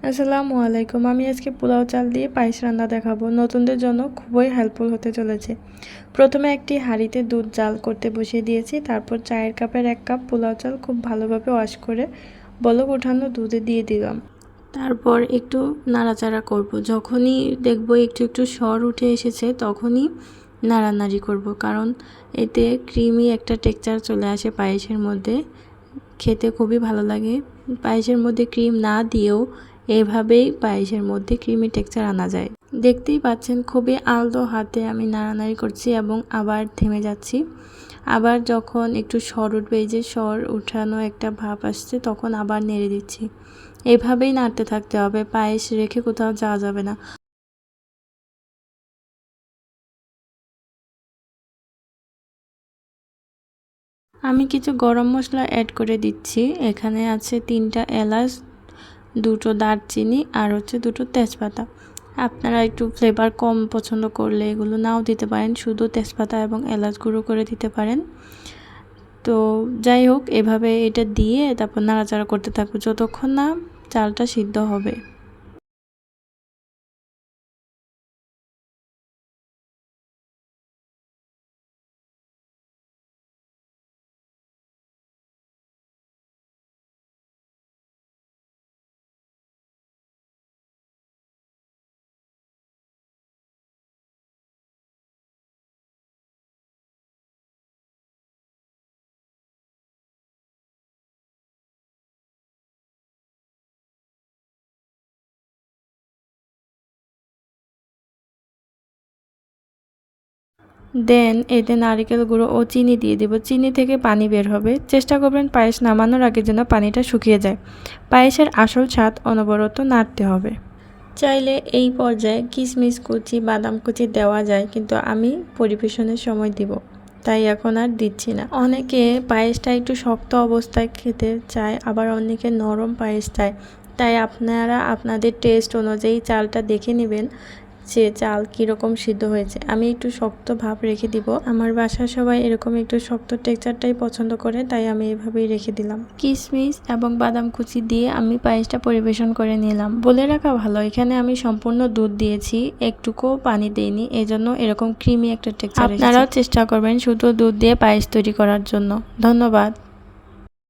আসসালামু আলাইকুম। আমি আজকে পোলাও চাল দিয়ে পায়েস রান্না দেখাবো। নতুনদের জন্য খুবই হেল্পফুল হতে চলেছে। প্রথমে একটি হাঁড়িতে দুধ জাল করতে বসিয়ে দিয়েছি। তারপর চায়ের কাপের 1 কাপ পোলাও চাল খুব ভালোভাবে ওয়াশ করে বলক ওঠানো দুধে দিয়ে দিলাম। তারপর একটু নাড়াচাড়া করব। যখনই দেখব একটু একটু সর উঠে এসেছে তখনই নাড়ানাড়ি করব, কারণ এতে ক্রিমি একটা টেক্সচার চলে আসে পায়েসের মধ্যে। খেতে খুবই ভালো লাগে। পায়েসের মধ্যে ক্রিম না দিয়েও এভাবেই পায়েসের মধ্যে ক্রিমি টেক্সচার আনা যায়। দেখতেই পাচ্ছেন খুবই আলতো হাতে আমি নাড়ানাড়ি করছি এবং আবার থেমে যাচ্ছি। আবার যখন একটু সর উঠবে, এই যে সর উঠানো একটা ভাব আসছে, তখন আবার নেড়ে দিচ্ছি। এভাবেই নাড়তে থাকতে হবে, পায়েস রেখে কোথাও যাওয়া যাবে না। আমি কিছু গরম মশলা অ্যাড করে দিচ্ছি। এখানে আছে 3টা এলাচ, 2টো দারচিনি আর হচ্ছে 2টো তেজপাতা। আপনারা একটু ফ্লেভার কম পছন্দ করলে এগুলো নাও দিতে পারেন, শুধু তেজপাতা এবং এলাচ গুঁড়ো করে দিতে পারেন। তো যাই হোক, এভাবে এটা দিয়ে তারপর নাড়াচাড়া করতে থাকবো যতক্ষণ না চালটা সিদ্ধ হবে। দেন এতে নারকেল গুঁড়ো ও চিনি দিয়ে দেব। চিনি থেকে পানি বের হবে। চেষ্টা করবেন পায়েস নামানোর আগে যেন পানিটা শুকিয়ে যায়। পায়েসের আসল স্বাদ অনবরত নাড়তে হবে। চাইলে এই পর্যায়ে কিশমিশ কুচি, বাদাম কুচি দেওয়া যায়, কিন্তু আমি পরিবেশনের সময় দিব, তাই এখন আর দিচ্ছি না। অনেকে পায়েসটা একটু শক্ত অবস্থায় খেতে চায়, আবার অনেকে নরম পায়েস চায়। তাই আপনারা আপনাদের টেস্ট অনুযায়ী চালটা দেখে নেবেন যে চাল কীরকম সিদ্ধ হয়েছে। আমি একটু শক্ত ভাব রেখে দিব। আমার বাসার সবাই এরকম একটু শক্ত টেক্সচারটাই পছন্দ করে, তাই আমি এভাবেই রেখে দিলাম। কিশমিশ এবং বাদাম কুচি দিয়ে আমি পায়েসটা পরিবেশন করে নিলাম। বলে রাখা ভালো, এখানে আমি সম্পূর্ণ দুধ দিয়েছি, একটুকুও পানি দেইনি, এজন্য এরকম ক্রিমি একটা টেক্সচার এসেছে। আপনারাও চেষ্টা করবেন শুধু দুধ দিয়ে পায়েস তৈরি করার জন্য। ধন্যবাদ।